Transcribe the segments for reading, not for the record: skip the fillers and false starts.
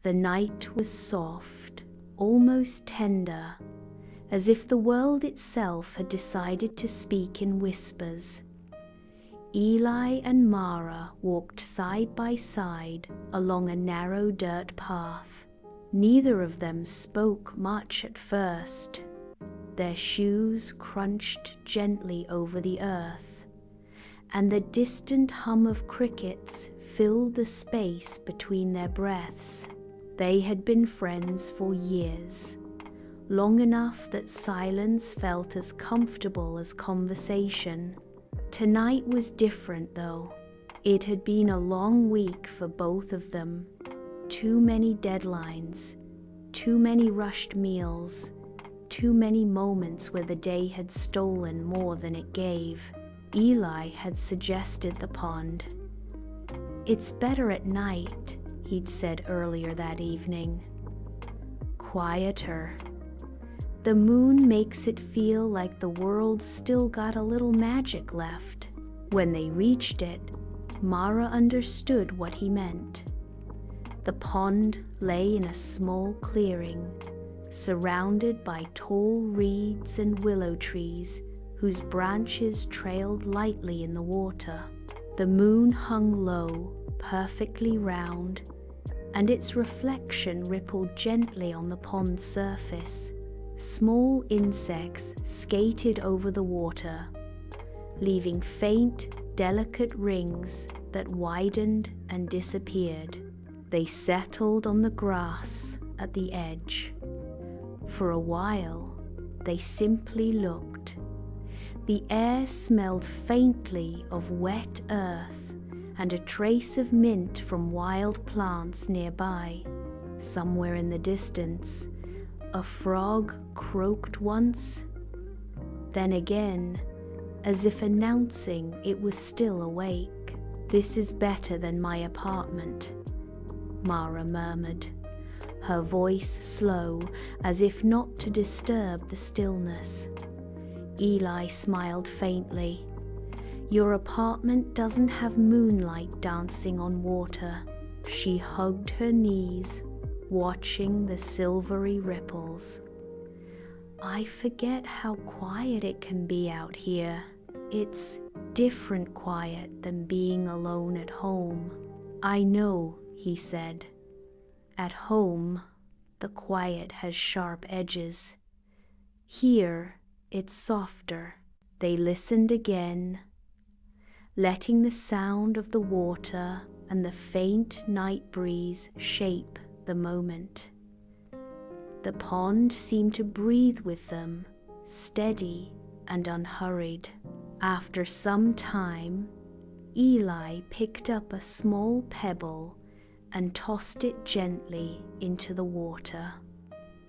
The night was soft, almost tender, as if the world itself had decided to speak in whispers. Eli and Mara walked side by side along a narrow dirt path. Neither of them spoke much at first. Their shoes crunched gently over the earth, and the distant hum of crickets filled the space between their breaths. They had been friends for years, long enough that silence felt as comfortable as conversation. Tonight was different, though. It had been a long week for both of them. Too many deadlines, too many rushed meals, too many moments where the day had stolen more than it gave. Eli had suggested the pond. "It's better at night," he'd said earlier that evening. "Quieter. The moon makes it feel like the world's still got a little magic left." When they reached it, Mara understood what he meant. The pond lay in a small clearing, surrounded by tall reeds and willow trees whose branches trailed lightly in the water. The moon hung low, perfectly round, and its reflection rippled gently on the pond's surface. Small insects skated over the water, leaving faint, delicate rings that widened and disappeared. They settled on the grass at the edge. For a while, they simply looked. The air smelled faintly of wet earth and a trace of mint from wild plants nearby. Somewhere in the distance, a frog croaked once, then again, as if announcing it was still awake. "This is better than my apartment," Mara murmured, her voice slow, as if not to disturb the stillness. Eli smiled faintly. "Your apartment doesn't have moonlight dancing on water." She hugged her knees, watching the silvery ripples. "I forget how quiet it can be out here. It's different quiet than being alone at home." "I know," he said. "At home, the quiet has sharp edges. Here, it's softer." They listened again, letting the sound of the water and the faint night breeze shape the moment. The pond seemed to breathe with them, steady and unhurried. After some time, Eli picked up a small pebble and tossed it gently into the water.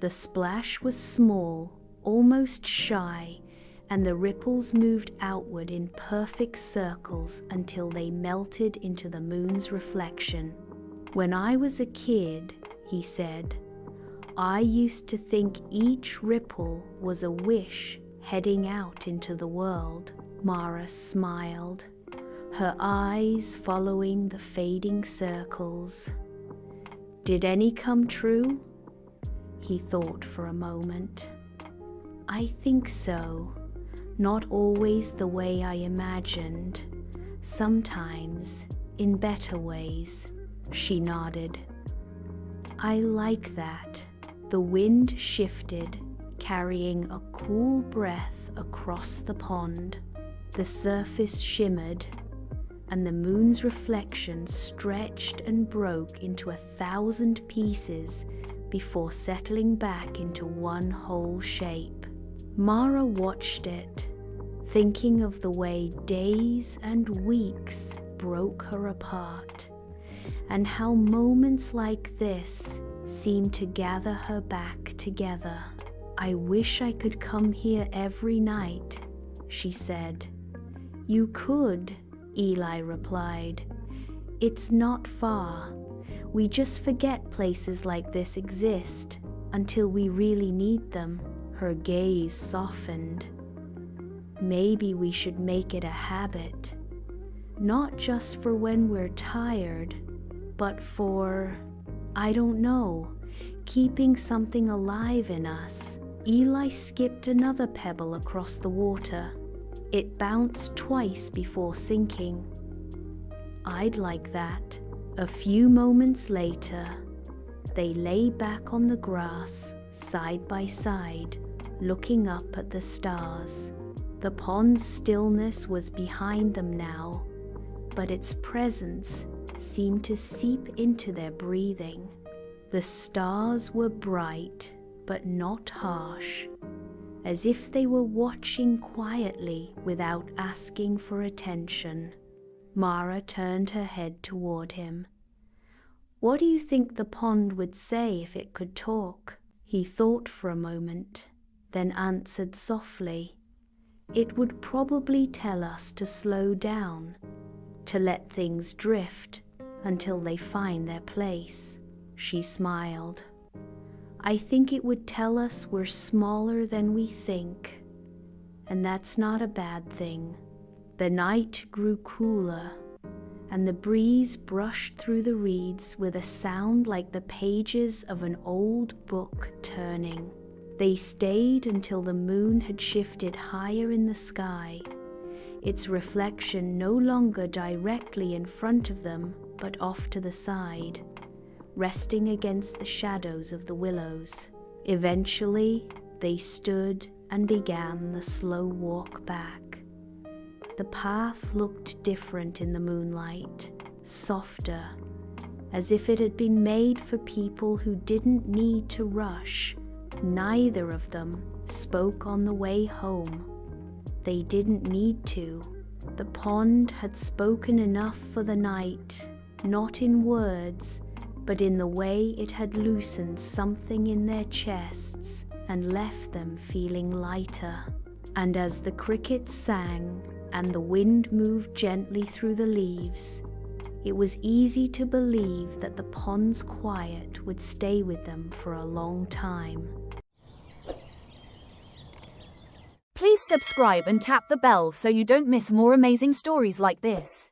The splash was small, almost shy, and the ripples moved outward in perfect circles until they melted into the moon's reflection. "When I was a kid," he said, "I used to think each ripple was a wish heading out into the world." Mara smiled, her eyes following the fading circles. "Did any come true?" He thought for a moment. "I think so. Not always the way I imagined. Sometimes in better ways." She nodded. "I like that." The wind shifted, carrying a cool breath across the pond. The surface shimmered, and the moon's reflection stretched and broke into 1,000 pieces before settling back into one whole shape. Mara watched it, thinking of the way days and weeks broke her apart, and how moments like this seemed to gather her back together. "I wish I could come here every night," she said. "You could," Eli replied. "It's not far. We just forget places like this exist until we really need them." Her gaze softened. "Maybe we should make it a habit. Not just for when we're tired, but for..." I don't know. Keeping something alive in us. Eli skipped another pebble across the water. It bounced twice before sinking. I'd like that. A few moments later, they lay back on the grass, side by side, looking up at the stars. The pond's stillness was behind them now, but its presence seemed to seep into their breathing. The stars were bright, but not harsh, as if they were watching quietly without asking for attention. Mara turned her head toward him. What do you think the pond would say if it could talk? He thought for a moment, then answered softly. It would probably tell us to slow down, to let things drift until they find their place. She smiled. I think it would tell us we're smaller than we think, and that's not a bad thing. The night grew cooler, and the breeze brushed through the reeds with a sound like the pages of an old book turning. They stayed until the moon had shifted higher in the sky, its reflection no longer directly in front of them, but off to the side, resting against the shadows of the willows. Eventually, they stood and began the slow walk back. The path looked different in the moonlight, softer, as if it had been made for people who didn't need to rush. Neither of them spoke on the way home. They didn't need to. The pond had spoken enough for the night, not in words, but in the way it had loosened something in their chests and left them feeling lighter. And as the crickets sang and the wind moved gently through the leaves, it was easy to believe that the pond's quiet would stay with them for a long time. Please subscribe and tap the bell so you don't miss more amazing stories like this.